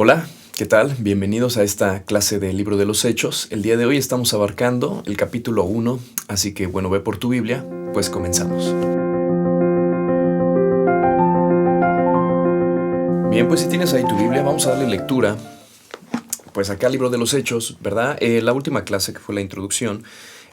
Hola, ¿qué tal? Bienvenidos a esta clase del Libro de los Hechos. El día de hoy estamos abarcando el capítulo 1, así que bueno, ve por tu Biblia, pues comenzamos. Bien, pues si tienes ahí tu Biblia, vamos a darle lectura, pues acá al Libro de los Hechos, ¿verdad? La última clase, que fue la introducción,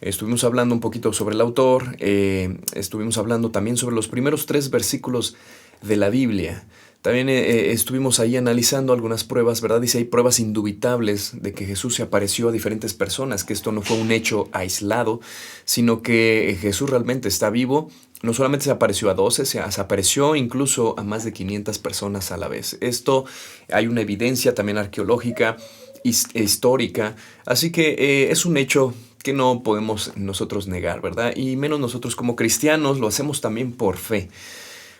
estuvimos hablando un poquito sobre el autor, estuvimos hablando también sobre los primeros 3 versículos de la Biblia. También estuvimos ahí analizando algunas pruebas, ¿verdad? Dice, hay pruebas indubitables de que Jesús se apareció a diferentes personas, que esto no fue un hecho aislado, sino que Jesús realmente está vivo. No solamente se apareció a 12, se apareció incluso a más de 500 personas a la vez. Esto hay una evidencia también arqueológica, histórica, así que es un hecho que no podemos nosotros negar, ¿verdad? Y menos nosotros como cristianos lo hacemos también por fe.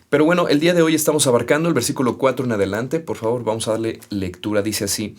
Pero bueno, el día de hoy estamos abarcando el versículo 4 en adelante. Por favor, vamos a darle lectura. Dice así: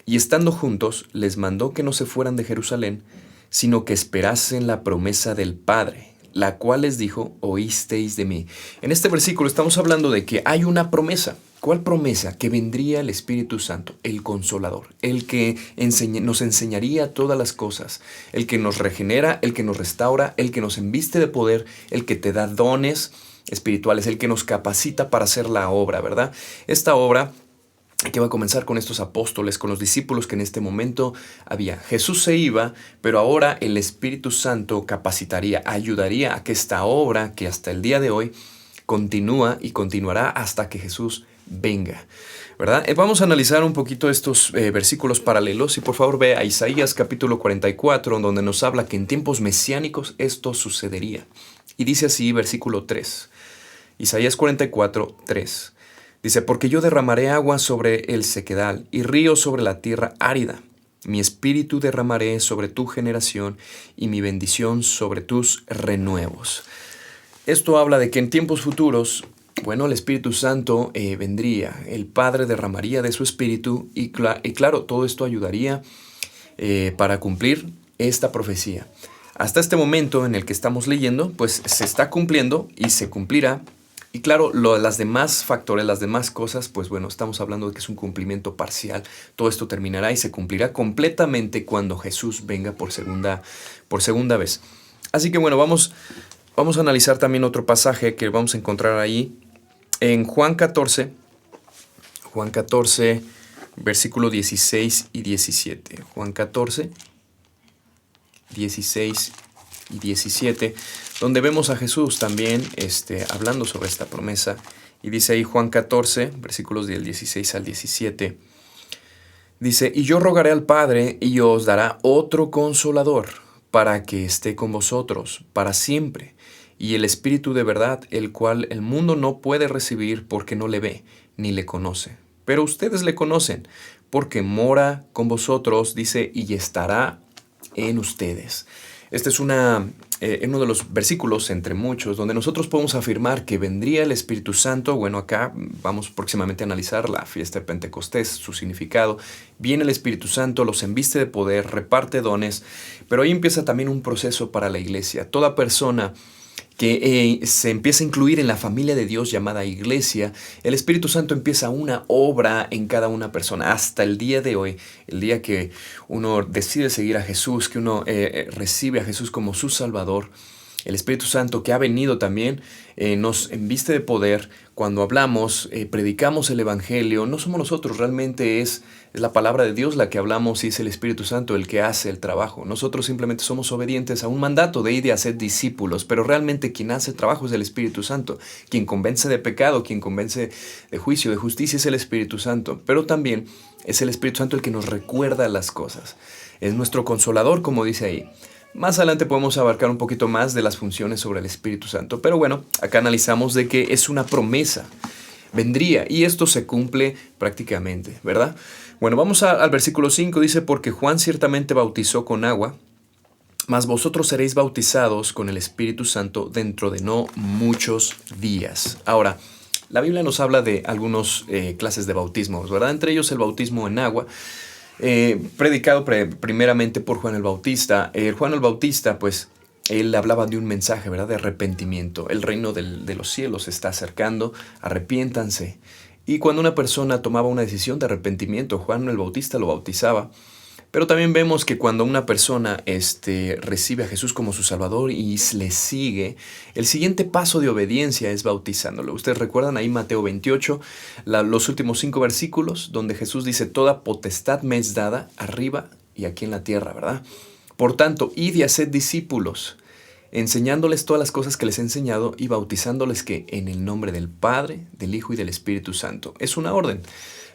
y estando juntos, les mandó que no se fueran de Jerusalén, sino que esperasen la promesa del Padre, la cual les dijo, oísteis de mí. En este versículo estamos hablando de que hay una promesa. ¿Cuál promesa? Que vendría el Espíritu Santo, el Consolador, el que nos enseñaría todas las cosas, el que nos regenera, el que nos restaura, el que nos embiste de poder, el que te da dones espirituales, el que nos capacita para hacer la obra, ¿verdad? Esta obra que va a comenzar con estos apóstoles, con los discípulos que en este momento había. Jesús se iba, pero ahora el Espíritu Santo capacitaría, ayudaría a que esta obra, que hasta el día de hoy continúa y continuará hasta que Jesús venga, ¿verdad? Vamos a analizar un poquito estos versículos paralelos y por favor ve a Isaías capítulo 44, donde nos habla que en tiempos mesiánicos esto sucedería. Y dice así, versículo 3. Isaías 44, 3. Dice, porque yo derramaré agua sobre el sequedal y ríos sobre la tierra árida. Mi espíritu derramaré sobre tu generación y mi bendición sobre tus renuevos. Esto habla de que en tiempos futuros, bueno, el Espíritu Santo vendría, el Padre derramaría de su espíritu y claro, todo esto ayudaría para cumplir esta profecía. Hasta este momento en el que estamos leyendo, pues se está cumpliendo y se cumplirá. Y claro, las demás factores, las demás cosas, pues bueno, estamos hablando de que es un cumplimiento parcial. Todo esto terminará y se cumplirá completamente cuando Jesús venga por segunda vez. Así que bueno, vamos a analizar también otro pasaje que vamos a encontrar ahí en Juan 14, versículo 16 y 17. Juan 14, 16 y 17, donde vemos a Jesús también hablando sobre esta promesa. Y dice ahí Juan 14, versículos del 16 al 17, dice, y yo rogaré al Padre y os dará otro consolador para que esté con vosotros para siempre, y el Espíritu de verdad, el cual el mundo no puede recibir porque no le ve ni le conoce. Pero ustedes le conocen, porque mora con vosotros, dice, y estará en ustedes. Este es uno de los versículos, entre muchos, donde nosotros podemos afirmar que vendría el Espíritu Santo. Bueno, acá vamos próximamente a analizar la fiesta de Pentecostés, su significado. Viene el Espíritu Santo, los embiste de poder, reparte dones, pero ahí empieza también un proceso para la iglesia. Toda persona que se empieza a incluir en la familia de Dios llamada iglesia, el Espíritu Santo empieza una obra en cada una persona. Hasta el día de hoy, el día que uno decide seguir a Jesús, que uno recibe a Jesús como su Salvador, el Espíritu Santo que ha venido también nos embiste de poder. Cuando hablamos, predicamos el Evangelio, no somos nosotros, realmente es la palabra de Dios la que hablamos y es el Espíritu Santo el que hace el trabajo. Nosotros simplemente somos obedientes a un mandato de ir y hacer discípulos, pero realmente quien hace el trabajo es el Espíritu Santo. Quien convence de pecado, quien convence de juicio, de justicia es el Espíritu Santo, pero también es el Espíritu Santo el que nos recuerda las cosas. Es nuestro consolador, como dice ahí. Más adelante podemos abarcar un poquito más de las funciones sobre el Espíritu Santo. Pero bueno, acá analizamos de que es una promesa. Vendría y esto se cumple prácticamente, ¿verdad? Bueno, vamos al versículo 5. Dice, porque Juan ciertamente bautizó con agua, mas vosotros seréis bautizados con el Espíritu Santo dentro de no muchos días. Ahora, la Biblia nos habla de algunas clases de bautismos, ¿verdad? Entre ellos el bautismo en agua. Predicado primeramente por Juan el Bautista. Juan el Bautista, pues, él hablaba de un mensaje, ¿verdad? De arrepentimiento. El reino de los cielos se está acercando, arrepiéntanse. Y cuando una persona tomaba una decisión de arrepentimiento, Juan el Bautista lo bautizaba. Pero también vemos que cuando una persona recibe a Jesús como su Salvador y le sigue, el siguiente paso de obediencia es bautizándolo. Ustedes recuerdan ahí Mateo 28, los últimos 5 versículos, donde Jesús dice, toda potestad me es dada arriba y aquí en la tierra, ¿verdad? Por tanto, id y haced discípulos, enseñándoles todas las cosas que les he enseñado y bautizándoles que en el nombre del Padre, del Hijo y del Espíritu Santo. Es una orden.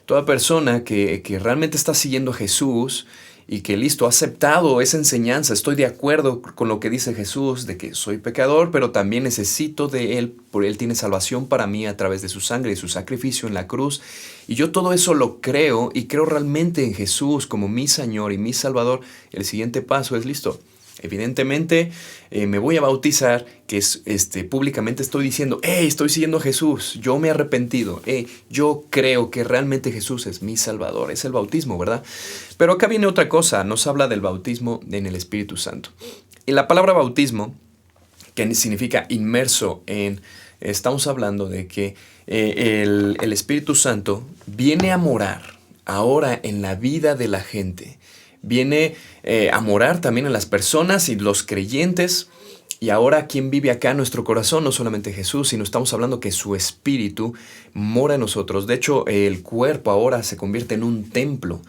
Toda persona que realmente está siguiendo a Jesús y que listo, ha aceptado esa enseñanza, estoy de acuerdo con lo que dice Jesús, de que soy pecador, pero también necesito de Él, porque Él tiene salvación para mí a través de su sangre y su sacrificio en la cruz. Y yo todo eso lo creo y creo realmente en Jesús como mi Señor y mi Salvador. El siguiente paso es listo. Evidentemente me voy a bautizar, que es públicamente estoy diciendo, estoy siguiendo a Jesús, yo me he arrepentido, yo creo que realmente Jesús es mi Salvador, es el bautismo, ¿verdad? Pero acá viene otra cosa, nos habla del bautismo en el Espíritu Santo. Y la palabra bautismo, que significa inmerso en, estamos hablando de que el Espíritu Santo viene a morar ahora en la vida de la gente. Viene a morar también en las personas y los creyentes. Y ahora, ¿quién vive acá en nuestro corazón? No solamente Jesús, sino estamos hablando que su Espíritu mora en nosotros. De hecho, el cuerpo ahora se convierte en un templo.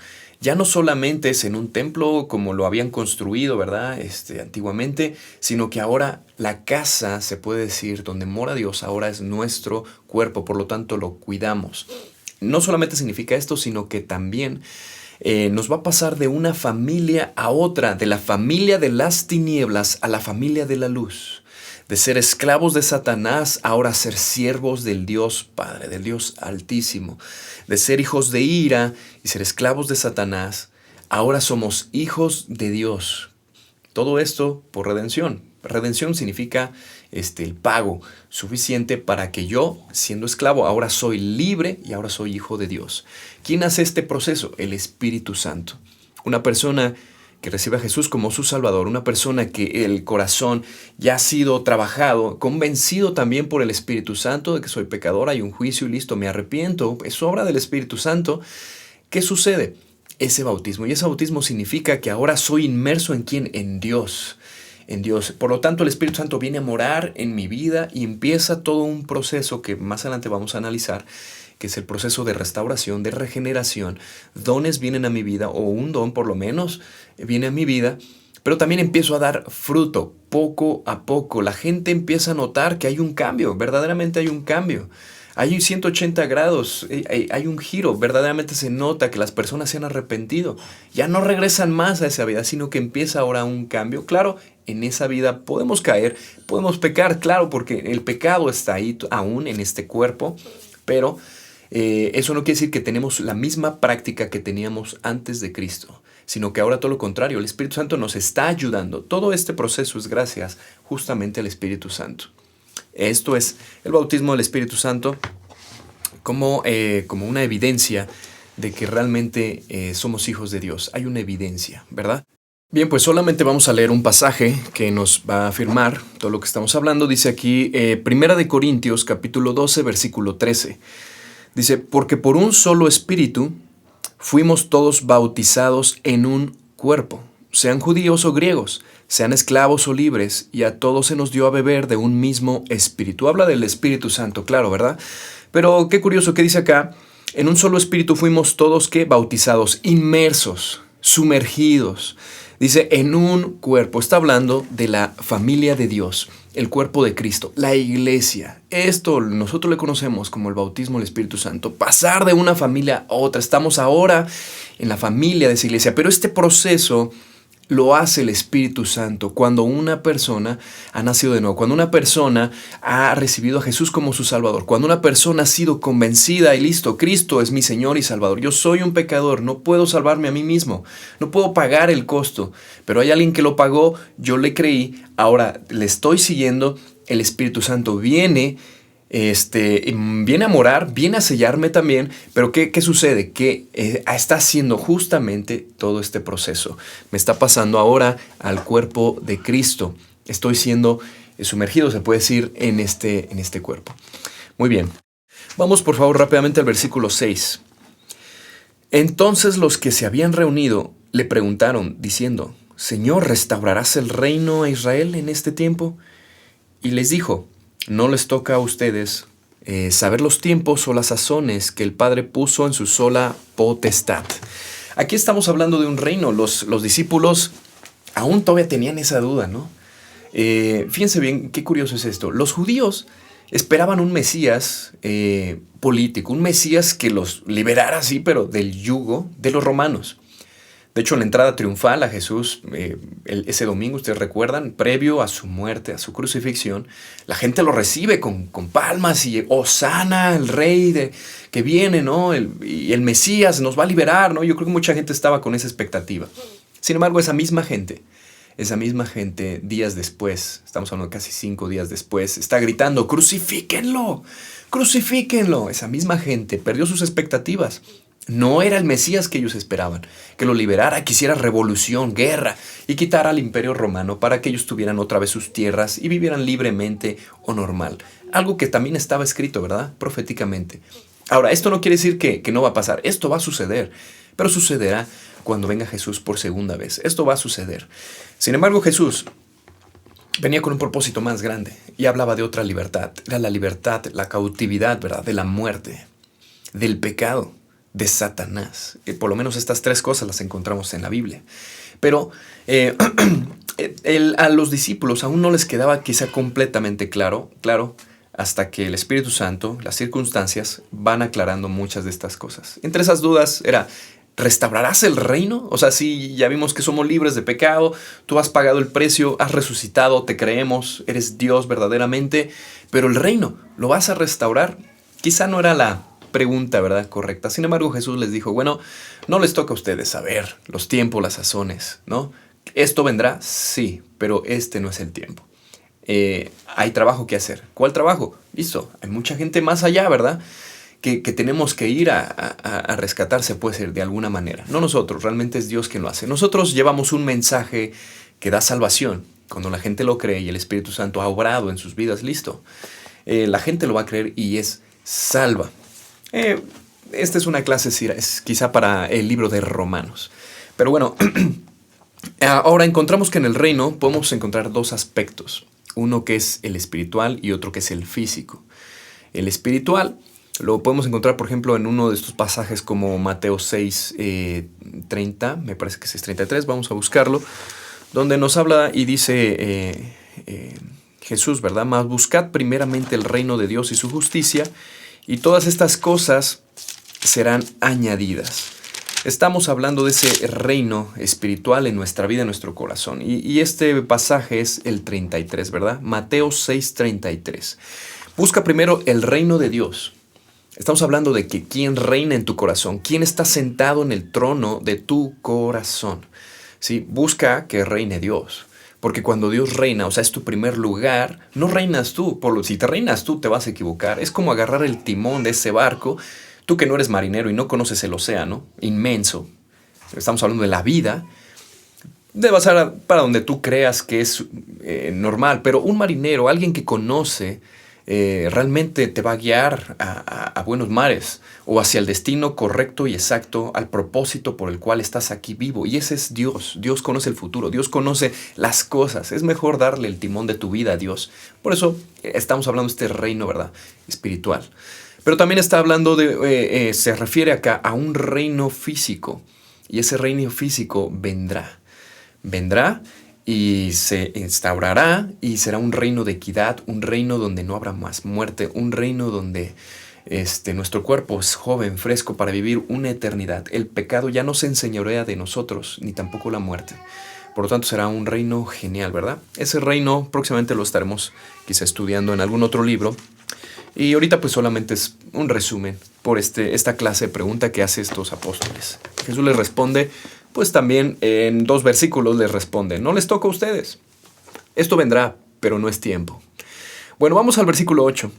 Ya no solamente es en un templo como lo habían construido, ¿verdad? Antiguamente, sino que ahora la casa, se puede decir, donde mora Dios, ahora es nuestro cuerpo. Por lo tanto, lo cuidamos. No solamente significa esto, sino que también nos va a pasar de una familia a otra, de la familia de las tinieblas a la familia de la luz, de ser esclavos de Satanás, ahora ser siervos del Dios Padre, del Dios Altísimo, de ser hijos de ira y ser esclavos de Satanás, ahora somos hijos de Dios. Todo esto por redención. Redención significa el pago suficiente para que yo, siendo esclavo, ahora soy libre y ahora soy hijo de Dios. ¿Quién hace este proceso? El Espíritu Santo. Una persona que recibe a Jesús como su Salvador, una persona que el corazón ya ha sido trabajado, convencido también por el Espíritu Santo de que soy pecador, hay un juicio y listo, me arrepiento, es obra del Espíritu Santo. ¿Qué sucede? Ese bautismo. Y ese bautismo significa que ahora soy inmerso ¿en quién? En Dios. En Dios. Por lo tanto, el Espíritu Santo viene a morar en mi vida y empieza todo un proceso que más adelante vamos a analizar, que es el proceso de restauración, de regeneración. Dones vienen a mi vida, o un don por lo menos viene a mi vida, pero también empiezo a dar fruto poco a poco. La gente empieza a notar que hay un cambio, verdaderamente hay un cambio. Hay 180 grados, hay un giro, verdaderamente se nota que las personas se han arrepentido. Ya no regresan más a esa vida, sino que empieza ahora un cambio. Claro, en esa vida podemos caer, podemos pecar, claro, porque el pecado está ahí aún en este cuerpo, pero eso no quiere decir que tenemos la misma práctica que teníamos antes de Cristo, sino que ahora todo lo contrario, el Espíritu Santo nos está ayudando. Todo este proceso es gracias justamente al Espíritu Santo. Esto es el bautismo del Espíritu Santo como una evidencia de que realmente somos hijos de Dios. Hay una evidencia, ¿verdad? Bien, pues solamente vamos a leer un pasaje que nos va a afirmar todo lo que estamos hablando. Dice aquí, Primera de Corintios, capítulo 12, versículo 13. Dice, porque por un solo espíritu fuimos todos bautizados en un cuerpo, sean judíos o griegos, sean esclavos o libres, y a todos se nos dio a beber de un mismo espíritu. Habla del Espíritu Santo, claro, ¿verdad? Pero qué curioso que dice acá, en un solo espíritu fuimos todos, ¿qué? Bautizados, inmersos, sumergidos. Dice, en un cuerpo. Está hablando de la familia de Dios, el cuerpo de Cristo, la iglesia. Esto nosotros le conocemos como el bautismo del Espíritu Santo. Pasar de una familia a otra. Estamos ahora en la familia de esa iglesia. Pero este proceso lo hace el Espíritu Santo cuando una persona ha nacido de nuevo, cuando una persona ha recibido a Jesús como su Salvador, cuando una persona ha sido convencida y listo, Cristo es mi Señor y Salvador. Yo soy un pecador, no puedo salvarme a mí mismo, no puedo pagar el costo, pero hay alguien que lo pagó, yo le creí, ahora le estoy siguiendo, el Espíritu Santo viene a morar, viene a sellarme también, pero ¿qué sucede? Que está haciendo justamente todo este proceso. Me está pasando ahora al cuerpo de Cristo. Estoy siendo sumergido, se puede decir, en este cuerpo. Muy bien. Vamos por favor rápidamente al versículo 6. Entonces los que se habían reunido le preguntaron, diciendo, Señor, ¿restaurarás el reino a Israel en este tiempo? Y les dijo, no les toca a ustedes saber los tiempos o las sazones que el Padre puso en su sola potestad. Aquí estamos hablando de un reino. Los discípulos aún todavía tenían esa duda, ¿no? Fíjense bien, qué curioso es esto. Los judíos esperaban un Mesías político, un Mesías que los liberara, sí, pero del yugo de los romanos. De hecho, en la entrada triunfal a Jesús, ese domingo, ustedes recuerdan, previo a su muerte, a su crucifixión, la gente lo recibe con palmas y Hosana, el rey que viene, ¿no? Y el Mesías nos va a liberar, ¿no? Yo creo que mucha gente estaba con esa expectativa. Sin embargo, esa misma gente, días después, estamos hablando de casi 5 días después, está gritando, ¡crucifíquenlo! ¡Crucifíquenlo! Esa misma gente perdió sus expectativas. No era el Mesías que ellos esperaban, que lo liberara, que hiciera revolución, guerra y quitara al imperio romano para que ellos tuvieran otra vez sus tierras y vivieran libremente o normal. Algo que también estaba escrito, ¿verdad? Proféticamente. Ahora, esto no quiere decir que no va a pasar, esto va a suceder, pero sucederá cuando venga Jesús por segunda vez. Esto va a suceder. Sin embargo, Jesús venía con un propósito más grande y hablaba de otra libertad. Era la libertad, la cautividad, ¿verdad? De la muerte, del pecado, de Satanás. Por lo menos estas 3 cosas las encontramos en la Biblia. Pero a los discípulos aún no les quedaba quizá completamente claro, hasta que el Espíritu Santo, las circunstancias, van aclarando muchas de estas cosas. Entre esas dudas era, ¿restaurarás el reino? O sea, sí, ya vimos que somos libres de pecado, tú has pagado el precio, has resucitado, te creemos, eres Dios verdaderamente, pero el reino, ¿lo vas a restaurar? Quizá no era la pregunta, ¿verdad? Correcta. Sin embargo, Jesús les dijo, bueno, no les toca a ustedes saber los tiempos, las sazones, ¿no? ¿Esto vendrá? Sí, pero este no es el tiempo. Hay trabajo que hacer. ¿Cuál trabajo? Listo, hay mucha gente más allá, ¿verdad? Que tenemos que ir a rescatarse, puede ser, de alguna manera. No nosotros, realmente es Dios quien lo hace. Nosotros llevamos un mensaje que da salvación. Cuando la gente lo cree y el Espíritu Santo ha obrado en sus vidas, listo. La gente lo va a creer y es salva. Esta es una clase quizá para el libro de Romanos. Pero bueno, ahora encontramos que en el reino podemos encontrar 2 aspectos. Uno que es el espiritual y otro que es el físico. El espiritual lo podemos encontrar, por ejemplo, en uno de estos pasajes como Mateo 6, 30, me parece que es 33, vamos a buscarlo, donde nos habla y dice Jesús, ¿verdad? Mas buscad primeramente el reino de Dios y su justicia, y todas estas cosas serán añadidas. Estamos hablando de ese reino espiritual en nuestra vida, en nuestro corazón. Y este pasaje es el 33, ¿verdad? Mateo 6, 33. Busca primero el reino de Dios. Estamos hablando de que quién reina en tu corazón, quién está sentado en el trono de tu corazón. ¿Sí? Busca que reine Dios. Porque cuando Dios reina, o sea, es tu primer lugar, no reinas tú. Si te reinas tú, te vas a equivocar. Es como agarrar el timón de ese barco. Tú que no eres marinero y no conoces el océano inmenso, estamos hablando de la vida, debes ir para donde tú creas que es normal. Pero un marinero, alguien que conoce, realmente te va a guiar a buenos mares o hacia el destino correcto y exacto, al propósito por el cual estás aquí vivo. Y ese es Dios. Dios conoce el futuro. Dios conoce las cosas. Es mejor darle el timón de tu vida a Dios. Por eso estamos hablando de este reino, ¿verdad? Espiritual. Pero también está hablando se refiere acá a un reino físico. Y ese reino físico vendrá. Vendrá y se instaurará y será un reino de equidad, un reino donde no habrá más muerte, un reino donde nuestro cuerpo es joven, fresco para vivir una eternidad. El pecado ya no se enseñorea de nosotros, ni tampoco la muerte. Por lo tanto, será un reino genial, ¿verdad? Ese reino próximamente lo estaremos quizá estudiando en algún otro libro. Y ahorita pues solamente es un resumen por esta clase de pregunta que hace estos apóstoles. Jesús les responde, pues también en 2 versículos les responde, no les toca a ustedes. Esto vendrá, pero no es tiempo. Bueno, vamos al versículo 8.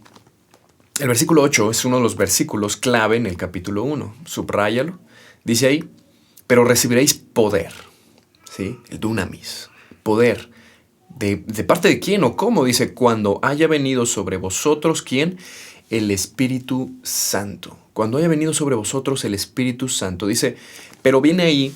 El versículo 8 es uno de los versículos clave en el capítulo 1. Subráyalo. Dice ahí, pero recibiréis poder. ¿Sí? El dunamis. Poder. ¿De parte de quién o cómo? Dice, cuando haya venido sobre vosotros, ¿quién? el Espíritu Santo. Cuando haya venido sobre vosotros el Espíritu Santo. Dice, pero viene ahí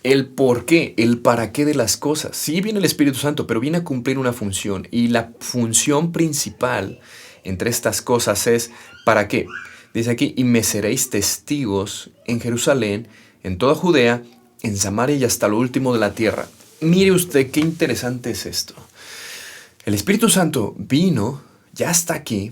el por qué, el para qué de las cosas. Sí viene el Espíritu Santo, pero viene a cumplir una función. Y la función principal entre estas cosas es ¿para qué? Dice aquí, y me seréis testigos en Jerusalén, en toda Judea, en Samaria y hasta lo último de la tierra. Mire usted qué interesante es esto. El Espíritu Santo vino, ya está aquí,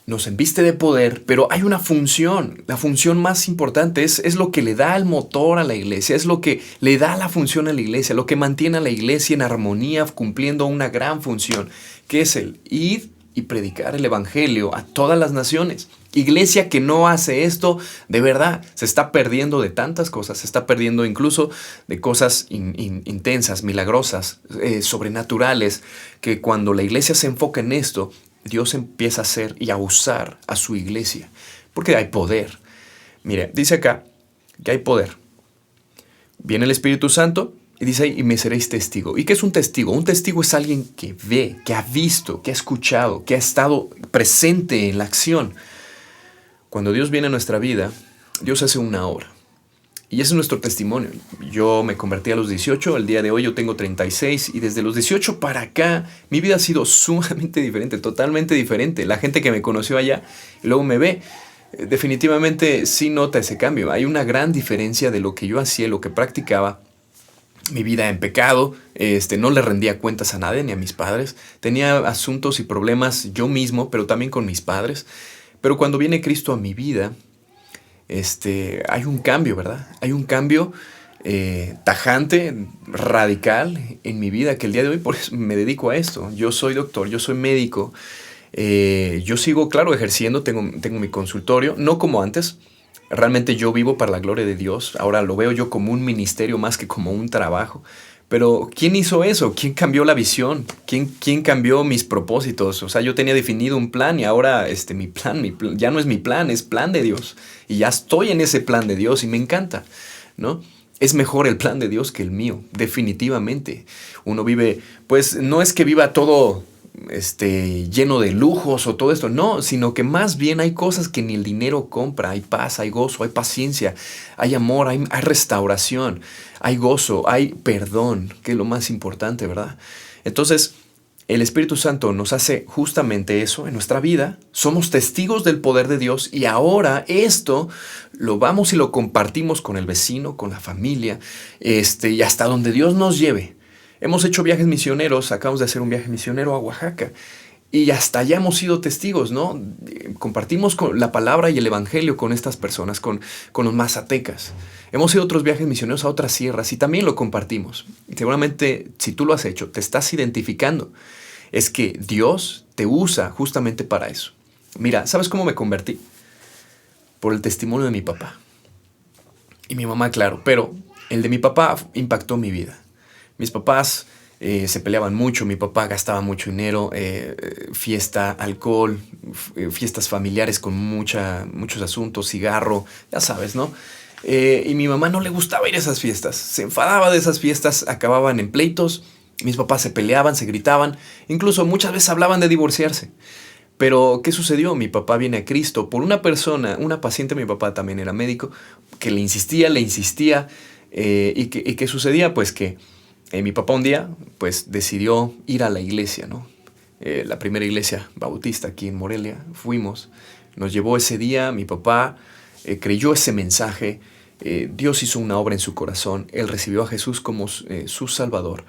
nos embiste de poder, pero hay una función. La función más importante es lo que le da el motor a la iglesia, es lo que le da la función a la iglesia, lo que mantiene a la iglesia en armonía, cumpliendo una gran función, que es el ir y predicar el evangelio a todas las naciones. Iglesia que no hace esto, de verdad, se está perdiendo de tantas cosas, se está perdiendo incluso de cosas intensas, milagrosas, sobrenaturales, que cuando la iglesia se enfoca en esto, Dios empieza a hacer y a usar a su iglesia, porque hay poder. Mire, dice acá que hay poder. Viene el Espíritu Santo y dice ahí, y me seréis testigo. ¿Y qué es un testigo? Un testigo es alguien que ve, que ha visto, que ha escuchado, que ha estado presente en la acción. Cuando Dios viene a nuestra vida, Dios hace una obra. Y ese es nuestro testimonio. Yo me convertí a los 18, el día de hoy yo tengo 36 y desde los 18 para acá mi vida ha sido sumamente diferente, totalmente diferente. La gente que me conoció allá y luego me ve, definitivamente sí nota ese cambio. Hay una gran diferencia de lo que yo hacía, lo que practicaba. Mi vida en pecado, no le rendía cuentas a nadie ni a mis padres. Tenía asuntos y problemas yo mismo, pero también con mis padres. Pero cuando viene Cristo a mi vida, hay un cambio, ¿verdad? Hay un cambio tajante, radical en mi vida, que el día de hoy por eso me dedico a esto. Yo soy doctor, yo soy médico. Yo sigo, claro, ejerciendo, tengo mi consultorio, no como antes. Realmente yo vivo para la gloria de Dios. Ahora lo veo yo como un ministerio más que como un trabajo. Pero ¿quién hizo eso? ¿Quién cambió la visión? ¿Quién cambió mis propósitos? O sea, yo tenía definido un plan y ahora mi plan ya no es mi plan, es plan de Dios. Y ya estoy en ese plan de Dios y me encanta, ¿no? Es mejor el plan de Dios que el mío, definitivamente. Uno vive, pues no es que viva todo lleno de lujos o todo esto, no, sino que más bien hay cosas que ni el dinero compra. Hay paz, hay gozo, hay paciencia, hay amor, hay restauración, hay gozo, hay perdón, que es lo más importante, ¿verdad? Entonces, el Espíritu Santo nos hace justamente eso en nuestra vida. Somos testigos del poder de Dios y ahora esto lo vamos y lo compartimos con el vecino, con la familia, y hasta donde Dios nos lleve. Hemos hecho viajes misioneros, acabamos de hacer un viaje misionero a Oaxaca y hasta allá hemos sido testigos, ¿no? Compartimos la palabra y el evangelio con estas personas, con los mazatecas. Hemos ido a otros viajes misioneros a otras sierras y también lo compartimos. Seguramente, si tú lo has hecho, te estás identificando. Es que Dios te usa justamente para eso. Mira, ¿sabes cómo me convertí? Por el testimonio de mi papá. Y mi mamá, claro, pero el de mi papá impactó mi vida. Mis papás se peleaban mucho, mi papá gastaba mucho dinero, fiesta, alcohol, fiestas familiares con muchos asuntos, cigarro, ya sabes, ¿no? Y mi mamá no le gustaba ir a esas fiestas, se enfadaba de esas fiestas, acababan en pleitos, mis papás se peleaban, se gritaban, incluso muchas veces hablaban de divorciarse. Pero, ¿qué sucedió? Mi papá viene a Cristo por una persona, una paciente, mi papá también era médico, que le insistía, ¿y qué sucedía? Pues que mi papá un día pues decidió ir a la iglesia, ¿no? La primera iglesia bautista aquí en Morelia. Fuimos, nos llevó ese día, mi papá creyó ese mensaje, Dios hizo una obra en su corazón, él recibió a Jesús como su Salvador,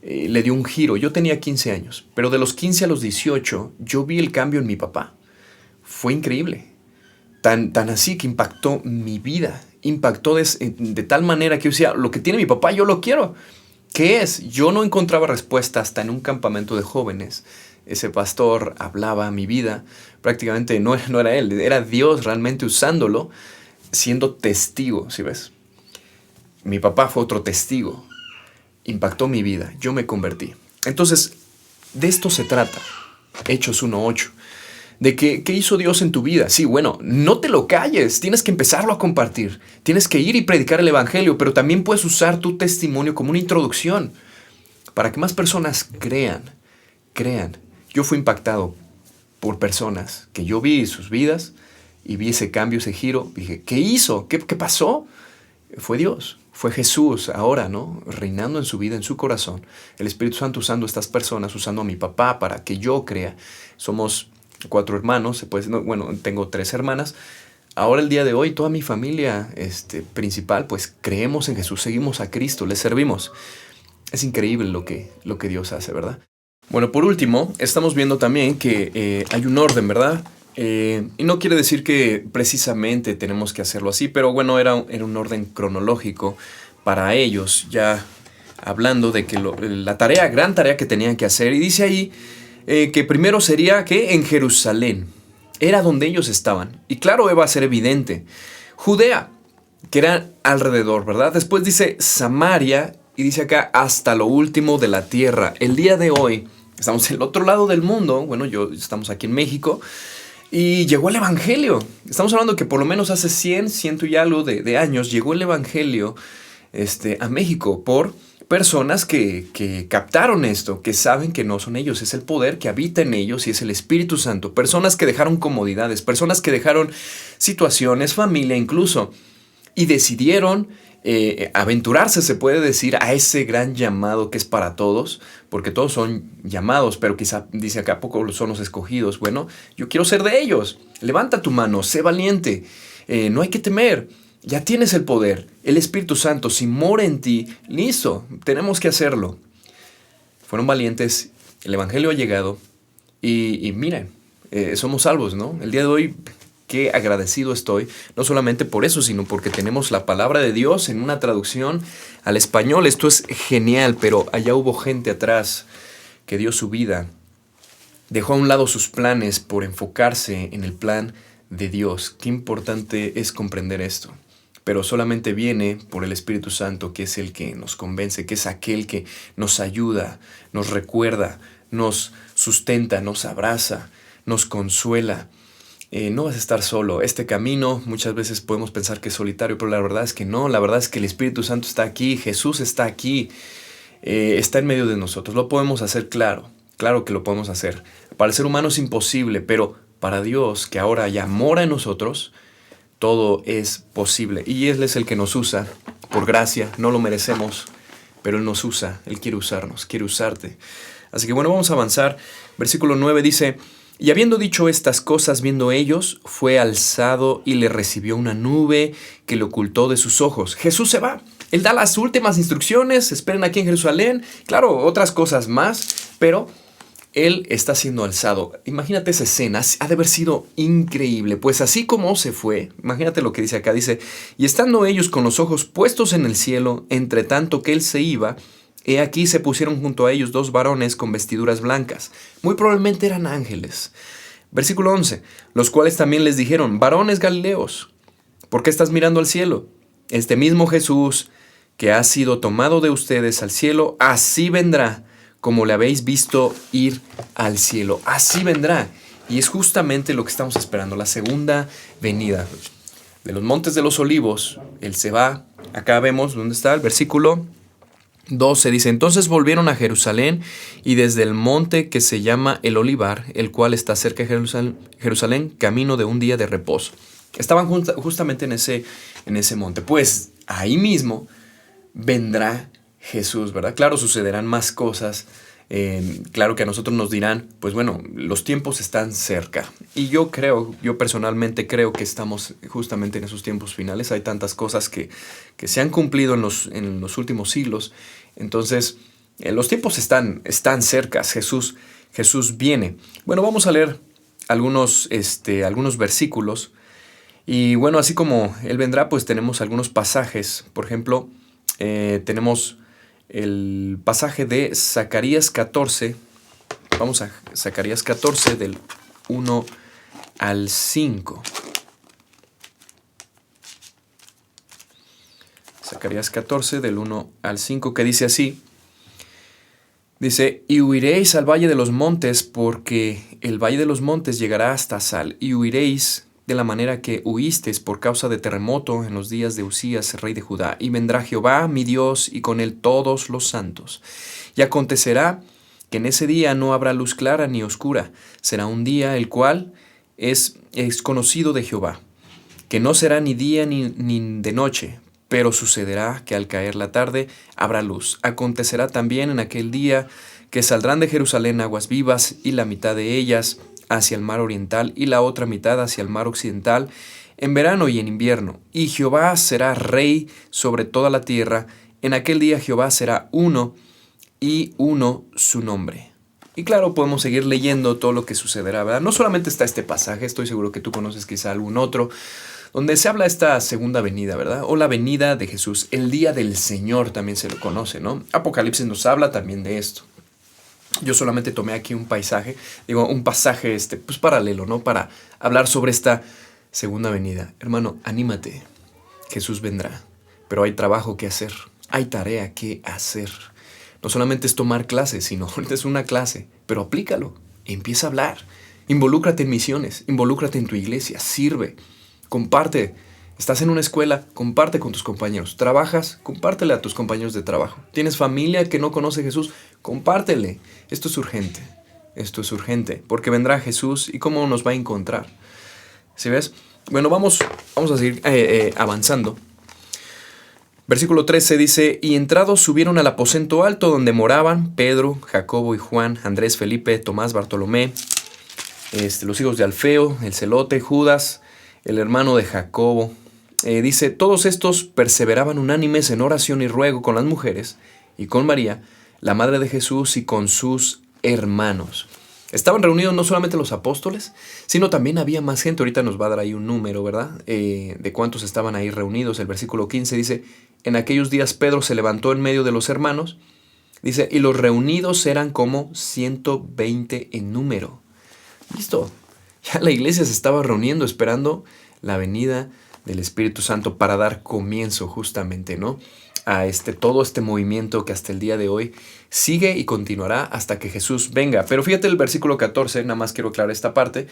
le dio un giro. Yo tenía 15 años, pero de los 15 a los 18 yo vi el cambio en mi papá. Fue increíble, tan así que impactó mi vida, impactó de tal manera que yo decía, lo que tiene mi papá yo lo quiero. ¿Qué es? Yo no encontraba respuesta hasta en un campamento de jóvenes. Ese pastor hablaba a mi vida. Prácticamente no era él, era Dios realmente usándolo, siendo testigo, ¿sí ves? Mi papá fue otro testigo. Impactó mi vida. Yo me convertí. Entonces, de esto se trata. Hechos 1:8. De qué hizo Dios en tu vida. Sí, bueno, no te lo calles, tienes que empezarlo a compartir, tienes que ir y predicar el evangelio, pero también puedes usar tu testimonio como una introducción para que más personas crean. Yo fui impactado por personas que yo vi sus vidas y vi ese cambio, ese giro. Dije, ¿qué hizo? ¿Qué pasó? Fue Dios, fue Jesús ahora, ¿no? Reinando en su vida, en su corazón. El Espíritu Santo usando a estas personas, usando a mi papá para que yo crea. Somos 4 hermanos, bueno, tengo 3 hermanas. Ahora el día de hoy toda mi familia principal pues creemos en Jesús, seguimos a Cristo, le servimos. Es increíble lo que Dios hace, ¿verdad? Bueno, por último, estamos viendo también que hay un orden, ¿verdad? Y no quiere decir que precisamente tenemos que hacerlo así, pero bueno, era un orden cronológico para ellos, ya hablando de que la gran tarea que tenían que hacer. Y dice ahí que primero sería que en Jerusalén, era donde ellos estaban. Y claro, va a ser evidente. Judea, que era alrededor, ¿verdad? Después dice Samaria y dice acá hasta lo último de la tierra. El día de hoy estamos en el otro lado del mundo. Bueno, estamos aquí en México y llegó el Evangelio. Estamos hablando que por lo menos hace 100 y algo de años llegó el Evangelio a México por personas que captaron esto, que saben que no son ellos, es el poder que habita en ellos y es el Espíritu Santo. Personas que dejaron comodidades, personas que dejaron situaciones, familia incluso, y decidieron aventurarse, se puede decir, a ese gran llamado que es para todos, porque todos son llamados, pero quizá dice acá, poco son los escogidos. Bueno, yo quiero ser de ellos. Levanta tu mano, sé valiente, no hay que temer. Ya tienes el poder, el Espíritu Santo, si mora en ti, listo, tenemos que hacerlo. Fueron valientes, el Evangelio ha llegado y miren, somos salvos, ¿no? El día de hoy, qué agradecido estoy, no solamente por eso, sino porque tenemos la palabra de Dios en una traducción al español. Esto es genial, pero allá hubo gente atrás que dio su vida, dejó a un lado sus planes por enfocarse en el plan de Dios. Qué importante es comprender esto. Pero solamente viene por el Espíritu Santo, que es el que nos convence, que es aquel que nos ayuda, nos recuerda, nos sustenta, nos abraza, nos consuela. No vas a estar solo. Este camino muchas veces podemos pensar que es solitario, pero la verdad es que no. La verdad es que el Espíritu Santo está aquí, Jesús está aquí, está en medio de nosotros. Lo podemos hacer, claro que lo podemos hacer. Para el ser humano es imposible, pero para Dios, que ahora ya mora en nosotros, todo es posible. Y Él es el que nos usa por gracia, no lo merecemos, pero Él nos usa, Él quiere usarnos, quiere usarte. Así que bueno, vamos a avanzar. Versículo 9 dice, y habiendo dicho estas cosas, viendo ellos, fue alzado y le recibió una nube que le ocultó de sus ojos. Jesús se va. Él da las últimas instrucciones, esperen aquí en Jerusalén. Claro, otras cosas más, pero Él está siendo alzado. Imagínate esa escena, ha de haber sido increíble. Pues así como se fue, imagínate lo que dice acá, dice, y estando ellos con los ojos puestos en el cielo, entre tanto que Él se iba, he aquí se pusieron junto a ellos 2 varones con vestiduras blancas. Muy probablemente eran ángeles. Versículo 11, los cuales también les dijeron, varones Galileos, ¿por qué estás mirando al cielo? Este mismo Jesús que ha sido tomado de ustedes al cielo, así vendrá, como le habéis visto ir al cielo. Así vendrá. Y es justamente lo que estamos esperando, la segunda venida. De los montes de los olivos, Él se va. Acá vemos, ¿dónde está? El versículo 12 dice, entonces volvieron a Jerusalén y desde el monte que se llama el Olivar, el cual está cerca de Jerusalén, camino de un día de reposo. Estaban justamente en ese monte. Pues ahí mismo vendrá Jesús, ¿verdad? Claro, sucederán más cosas. Claro que a nosotros nos dirán, pues bueno, los tiempos están cerca. Y yo personalmente creo que estamos justamente en esos tiempos finales. Hay tantas cosas que se han cumplido en los últimos siglos. Entonces, los tiempos están cerca. Jesús viene. Bueno, vamos a leer algunos versículos. Y bueno, así como Él vendrá, pues tenemos algunos pasajes. Por ejemplo, tenemos el pasaje de Zacarías 14. Vamos a Zacarías 14 del 1 al 5. Zacarías 14 del 1 al 5, que dice así. Dice, y huiréis al valle de los montes, porque el valle de los montes llegará hasta Sal, y huiréis de la manera que huisteis por causa de terremoto en los días de Usías, rey de Judá. Y vendrá Jehová, mi Dios, y con él todos los santos. Y acontecerá que en ese día no habrá luz clara ni oscura. Será un día el cual es conocido de Jehová, que no será ni día ni de noche, pero sucederá que al caer la tarde habrá luz. Acontecerá también en aquel día que saldrán de Jerusalén aguas vivas, y la mitad de ellas hacia el mar oriental y la otra mitad hacia el mar occidental, en verano y en invierno. Y Jehová será rey sobre toda la tierra. En aquel día Jehová será uno, y uno su nombre. Y claro, podemos seguir leyendo todo lo que sucederá, ¿verdad? No solamente está este pasaje, estoy seguro que tú conoces quizá algún otro, donde se habla esta segunda venida, ¿verdad? O la venida de Jesús, el día del Señor también se lo conoce, ¿no? Apocalipsis nos habla también de esto. Yo solamente tomé aquí un pasaje pues paralelo, ¿no? Para hablar sobre esta segunda venida. Hermano, anímate, Jesús vendrá, pero hay trabajo que hacer, hay tarea que hacer. No solamente es tomar clases, sino ahorita es una clase, pero aplícalo, empieza a hablar, involúcrate en misiones, involúcrate en tu iglesia, sirve, comparte. Estás en una escuela, comparte con tus compañeros. Trabajas, compártele a tus compañeros de trabajo. ¿Tienes familia que no conoce a Jesús? Compártele. Esto es urgente, porque vendrá Jesús y cómo nos va a encontrar. ¿Sí ves? Bueno, vamos a seguir avanzando. Versículo 13 dice, y entrados subieron al aposento alto donde moraban Pedro, Jacobo y Juan, Andrés, Felipe, Tomás, Bartolomé, los hijos de Alfeo, el celote, Judas, el hermano de Jacobo. Dice, todos estos perseveraban unánimes en oración y ruego con las mujeres y con María, la madre de Jesús, y con sus hermanos. Estaban reunidos no solamente los apóstoles, sino también había más gente. Ahorita nos va a dar ahí un número, ¿verdad? De cuántos estaban ahí reunidos. El versículo 15 dice, en aquellos días Pedro se levantó en medio de los hermanos, dice, y los reunidos eran como 120 en número. Listo. Ya la iglesia se estaba reuniendo esperando la venida del Espíritu Santo para dar comienzo justamente, ¿no? A todo este movimiento que hasta el día de hoy sigue y continuará hasta que Jesús venga. Pero fíjate el versículo 14, nada más quiero aclarar esta parte,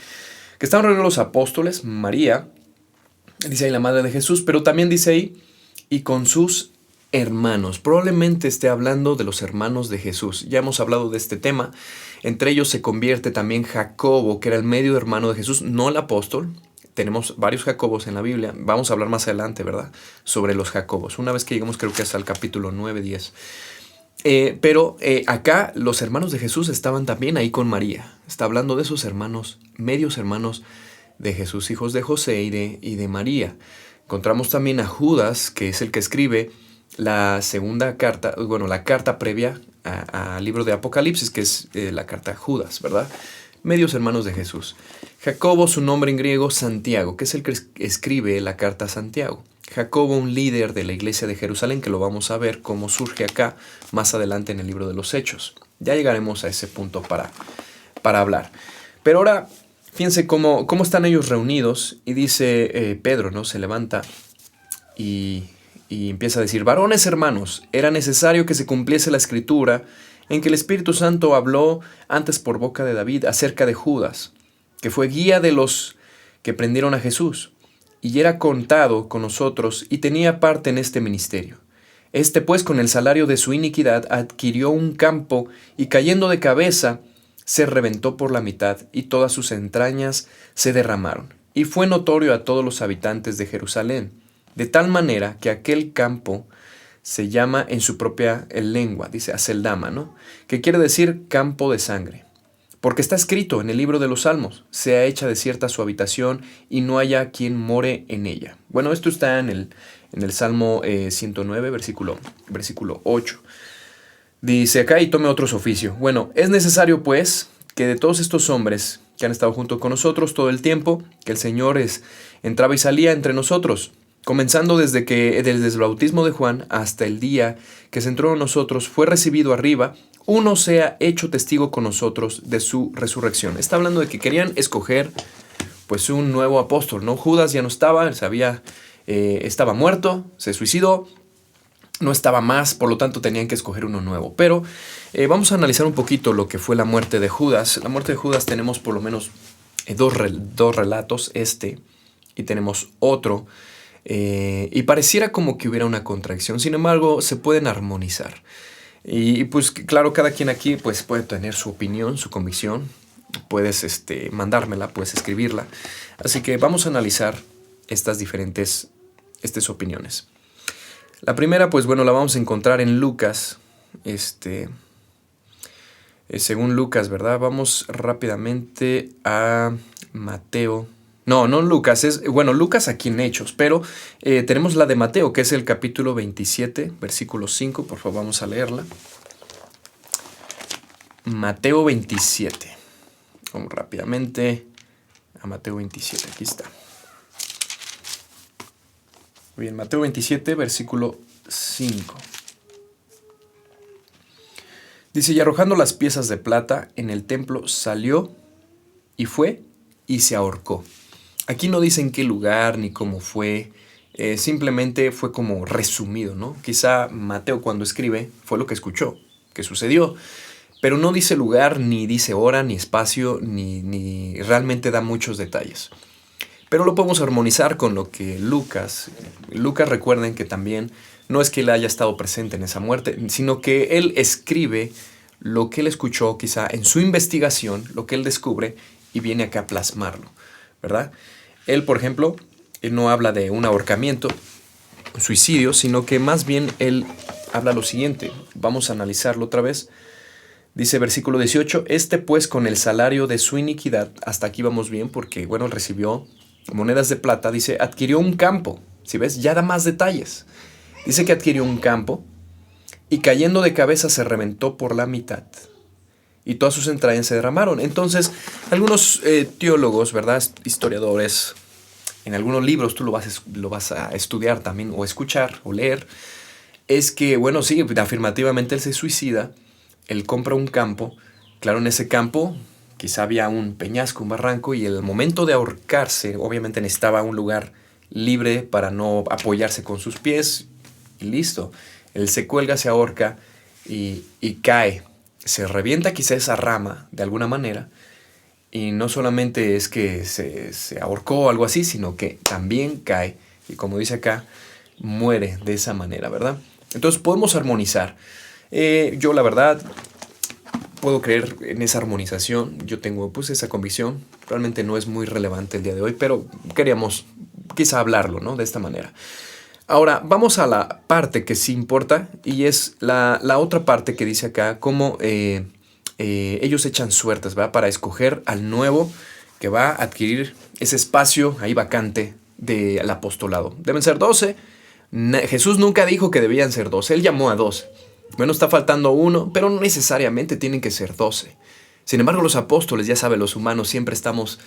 que estaban reunidos los apóstoles, María, dice ahí la madre de Jesús, pero también dice ahí, y con sus hermanos. Probablemente esté hablando de los hermanos de Jesús. Ya hemos hablado de este tema. Entre ellos se convierte también Jacobo, que era el medio hermano de Jesús, no el apóstol. Tenemos varios Jacobos en la Biblia. Vamos a hablar más adelante, ¿verdad? Sobre los Jacobos. Una vez que lleguemos, creo que hasta el capítulo 9, 10. Pero acá los hermanos de Jesús estaban también ahí con María. Está hablando de esos hermanos, medios hermanos de Jesús, hijos de José y de María. Encontramos también a Judas, que es el que escribe la segunda carta, bueno, la carta previa al libro de Apocalipsis, que es la carta a Judas, ¿verdad? Medios hermanos de Jesús. Jacobo, su nombre en griego, Santiago, que es el que escribe la carta a Santiago. Jacobo, un líder de la iglesia de Jerusalén, que lo vamos a ver cómo surge acá más adelante en el libro de los Hechos. Ya llegaremos a ese punto para hablar. Pero ahora, fíjense cómo están ellos reunidos, y dice Pedro, ¿no? Se levanta y empieza a decir, varones hermanos, era necesario que se cumpliese la escritura en que el Espíritu Santo habló antes por boca de David acerca de Judas, que fue guía de los que prendieron a Jesús, y era contado con nosotros y tenía parte en este ministerio. Este pues con el salario de su iniquidad adquirió un campo y cayendo de cabeza se reventó por la mitad y todas sus entrañas se derramaron. Y fue notorio a todos los habitantes de Jerusalén, de tal manera que aquel campo se llama en su propia lengua, dice Aceldama, ¿no? Que quiere decir campo de sangre. Porque está escrito en el libro de los Salmos, sea hecha desierta su habitación y no haya quien more en ella. Bueno, esto está en el Salmo 109, versículo 8. Dice acá, y tome otros oficio. Bueno, es necesario pues que de todos estos hombres que han estado junto con nosotros todo el tiempo, que el Señor entraba y salía entre nosotros, comenzando desde el bautismo de Juan hasta el día que se entró en nosotros, fue recibido arriba, uno sea hecho testigo con nosotros de su resurrección. Está hablando de que querían escoger pues un nuevo apóstol, ¿no? Judas ya no estaba, estaba muerto, se suicidó, no estaba más, por lo tanto tenían que escoger uno nuevo. Pero vamos a analizar un poquito lo que fue la muerte de Judas. La muerte de Judas tenemos por lo menos dos relatos, y tenemos otro. Y pareciera como que hubiera una contradicción, sin embargo, se pueden armonizar. Y pues claro, cada quien aquí pues puede tener su opinión, su convicción. Puedes mandármela, puedes escribirla. Así que vamos a analizar estas diferentes opiniones. La primera, pues bueno, la vamos a encontrar en Lucas. Según Lucas, ¿verdad? Vamos rápidamente a Mateo. No Lucas, Lucas aquí en Hechos, pero tenemos la de Mateo, que es el capítulo 27, versículo 5. Por favor, vamos a leerla. Mateo 27. Vamos rápidamente a Mateo 27, aquí está. Bien, Mateo 27, versículo 5. Dice, y arrojando las piezas de plata en el templo, salió y fue y se ahorcó. Aquí no dice en qué lugar ni cómo fue, simplemente fue como resumido, ¿no? Quizá Mateo cuando escribe fue lo que escuchó, que sucedió, pero no dice lugar, ni dice hora, ni espacio, ni realmente da muchos detalles. Pero lo podemos armonizar con lo que Lucas, recuerden que también no es que él haya estado presente en esa muerte, sino que él escribe lo que él escuchó quizá en su investigación, lo que él descubre y viene acá a plasmarlo, ¿verdad? Él, por ejemplo, él no habla de un ahorcamiento, un suicidio, sino que más bien él habla lo siguiente. Vamos a analizarlo otra vez. Dice versículo 18, pues con el salario de su iniquidad, hasta aquí vamos bien porque, bueno, recibió monedas de plata, dice, adquirió un campo. ¿Sí ves? Ya da más detalles. Dice que adquirió un campo y cayendo de cabeza se reventó por la mitad y todas sus entrañas se derramaron. Entonces, algunos teólogos, ¿verdad? Historiadores, en algunos libros tú lo vas a estudiar también o escuchar o leer, es que, bueno, sí, afirmativamente él se suicida, él compra un campo, claro, en ese campo quizá había un peñasco, un barranco, y el momento de ahorcarse, obviamente necesitaba un lugar libre para no apoyarse con sus pies, y listo. Él se cuelga, se ahorca y cae. Se revienta quizá esa rama de alguna manera, y no solamente es que se ahorcó o algo así, sino que también cae, y como dice acá, muere de esa manera, ¿verdad? Entonces podemos armonizar. Yo la verdad puedo creer en esa armonización, yo tengo pues esa convicción, realmente no es muy relevante el día de hoy, pero queríamos quizá hablarlo, ¿no? De esta manera. Ahora, vamos a la parte que sí importa, y es la otra parte que dice acá, cómo ellos echan suertes, ¿verdad? Para escoger al nuevo que va a adquirir ese espacio ahí vacante del apostolado. Deben ser 12. Jesús nunca dijo que debían ser 12, él llamó a 12. Bueno, está faltando uno, pero no necesariamente tienen que ser 12. Sin embargo, los apóstoles, ya saben, los humanos siempre estamos,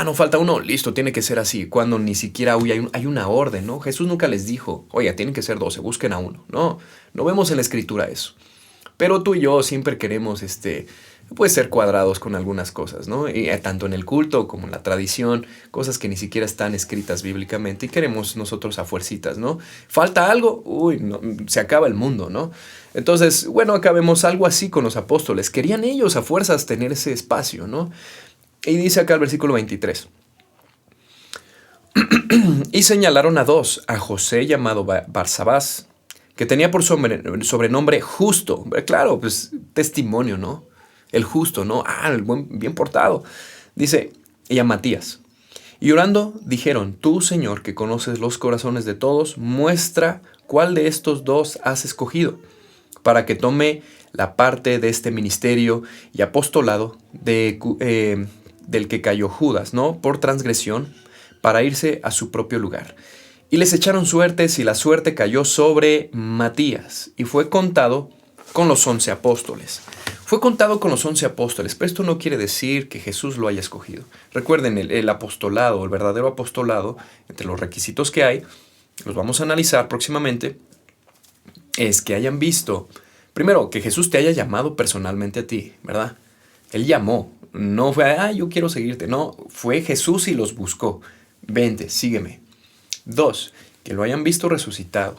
no falta uno, listo, tiene que ser así, cuando ni siquiera hay una orden, ¿no? Jesús nunca les dijo, oye, tienen que ser 12, busquen a uno. No vemos en la Escritura eso. Pero tú y yo siempre queremos, pues ser cuadrados con algunas cosas, ¿no? Y, tanto en el culto como en la tradición, cosas que ni siquiera están escritas bíblicamente y queremos nosotros a fuercitas, ¿no? ¿Falta algo? Uy, no, se acaba el mundo, ¿no? Entonces, bueno, acá vemos algo así con los apóstoles. Querían ellos a fuerzas tener ese espacio, ¿no? Y dice acá el versículo 23. Y señalaron a 2, a José llamado Barsabás, que tenía por sobrenombre Justo. Claro, pues testimonio, ¿no? El justo, ¿no? El bien portado. Dice, y a Matías. Y orando dijeron, tú, Señor, que conoces los corazones de todos, muestra cuál de estos 2 has escogido, para que tome la parte de este ministerio y apostolado del que cayó Judas, ¿no? Por transgresión, para irse a su propio lugar. Y les echaron suertes, y la suerte cayó sobre Matías, y fue contado con los 11 apóstoles. Fue contado con los 11 apóstoles, pero esto no quiere decir que Jesús lo haya escogido. Recuerden, el apostolado, el verdadero apostolado, entre los requisitos que hay, los vamos a analizar próximamente, es que hayan visto, primero, que Jesús te haya llamado personalmente a ti, ¿verdad? Él llamó, no fue, yo quiero seguirte, no, fue Jesús y los buscó. Vente, sígueme. 2, que lo hayan visto resucitado.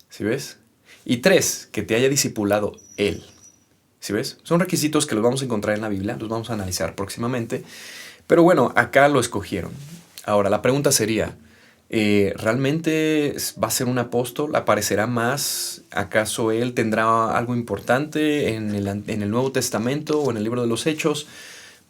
¿Sí ves? Y 3, que te haya discipulado Él. ¿Sí ves? Son requisitos que los vamos a encontrar en la Biblia, los vamos a analizar próximamente. Pero bueno, acá lo escogieron. Ahora, la pregunta sería, ¿Realmente va a ser un apóstol? ¿Aparecerá más? ¿Acaso él tendrá algo importante en el Nuevo Testamento o en el libro de los Hechos?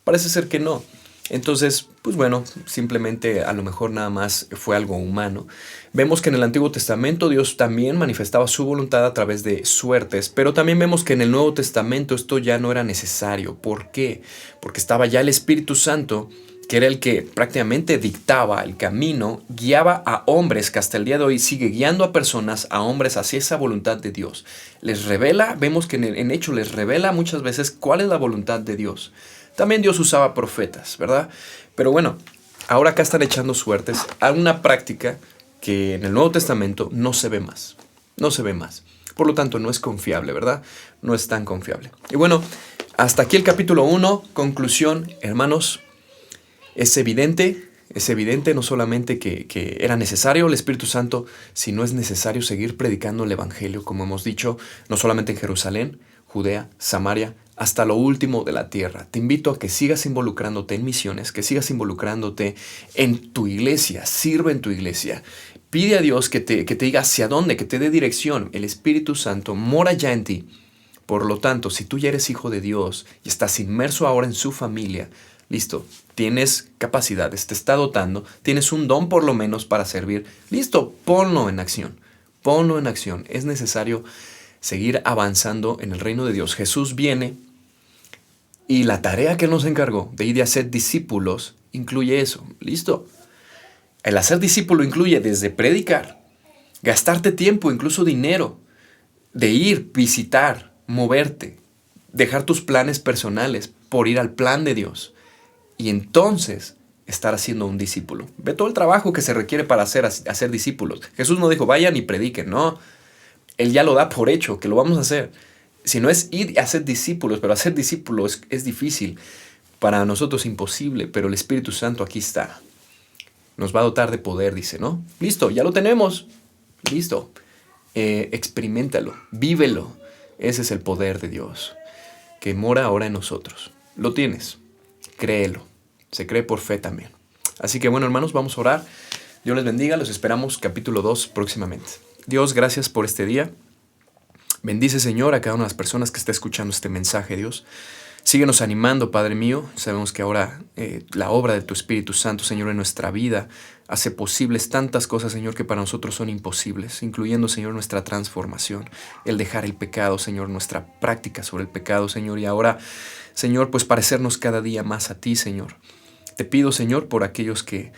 Parece ser que no. Entonces, pues bueno, simplemente a lo mejor nada más fue algo humano. Vemos que en el Antiguo Testamento Dios también manifestaba su voluntad a través de suertes, pero también vemos que en el Nuevo Testamento esto ya no era necesario. ¿Por qué? Porque estaba ya el Espíritu Santo, que era el que prácticamente dictaba el camino, guiaba a hombres, que hasta el día de hoy sigue guiando a personas, a hombres hacia esa voluntad de Dios. Les revela, vemos que en hecho les revela muchas veces cuál es la voluntad de Dios. También Dios usaba profetas, ¿verdad? Pero bueno, ahora acá están echando suertes a una práctica que en el Nuevo Testamento no se ve más. No se ve más. Por lo tanto, no es confiable, ¿verdad? No es tan confiable. Y bueno, hasta aquí el capítulo 1. Conclusión, hermanos, es evidente no solamente que era necesario el Espíritu Santo, sino es necesario seguir predicando el Evangelio, como hemos dicho, no solamente en Jerusalén, Judea, Samaria, hasta lo último de la tierra. Te invito a que sigas involucrándote en misiones, que sigas involucrándote en tu iglesia, sirve en tu iglesia. Pide a Dios que te diga hacia dónde, que te dé dirección. El Espíritu Santo mora ya en ti. Por lo tanto, si tú ya eres hijo de Dios y estás inmerso ahora en su familia, listo, tienes capacidades, te está dotando, tienes un don por lo menos para servir. Listo, ponlo en acción. Ponlo en acción. Es necesario seguir avanzando en el reino de Dios. Jesús viene y la tarea que Él nos encargó de ir a hacer discípulos incluye eso. Listo. El hacer discípulo incluye desde predicar, gastarte tiempo, incluso dinero, de ir, visitar, moverte, dejar tus planes personales por ir al plan de Dios. Y entonces estar haciendo un discípulo. Ve todo el trabajo que se requiere para hacer discípulos. Jesús no dijo, vayan y prediquen, no. Él ya lo da por hecho, que lo vamos a hacer. Si no es ir a hacer discípulos, pero hacer discípulos es difícil. Para nosotros imposible, pero el Espíritu Santo aquí está. Nos va a dotar de poder, dice, ¿no? Listo, ya lo tenemos. Listo. Experiméntalo, vívelo. Ese es el poder de Dios, que mora ahora en nosotros. Lo tienes, créelo. Se cree por fe también. Así que bueno, hermanos, vamos a orar. Dios les bendiga, los esperamos capítulo 2 próximamente. Dios, gracias por este día. Bendice, Señor, a cada una de las personas que está escuchando este mensaje, Dios. Síguenos animando, Padre mío. Sabemos que ahora la obra de tu Espíritu Santo, Señor, en nuestra vida hace posibles tantas cosas, Señor, que para nosotros son imposibles, incluyendo, Señor, nuestra transformación, el dejar el pecado, Señor, nuestra práctica sobre el pecado, Señor, y ahora, Señor, pues parecernos cada día más a ti, Señor. Te pido, Señor, por aquellos que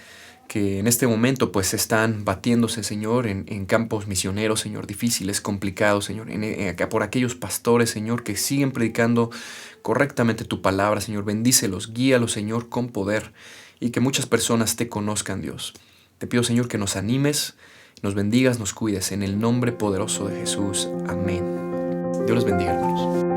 en este momento pues están batiéndose, Señor, en campos misioneros, Señor, difíciles, complicados, Señor, por aquellos pastores, Señor, que siguen predicando correctamente tu palabra, Señor. Bendícelos, guíalos, Señor, con poder y que muchas personas te conozcan, Dios. Te pido, Señor, que nos animes, nos bendigas, nos cuides, en el nombre poderoso de Jesús. Amén. Dios los bendiga, hermanos.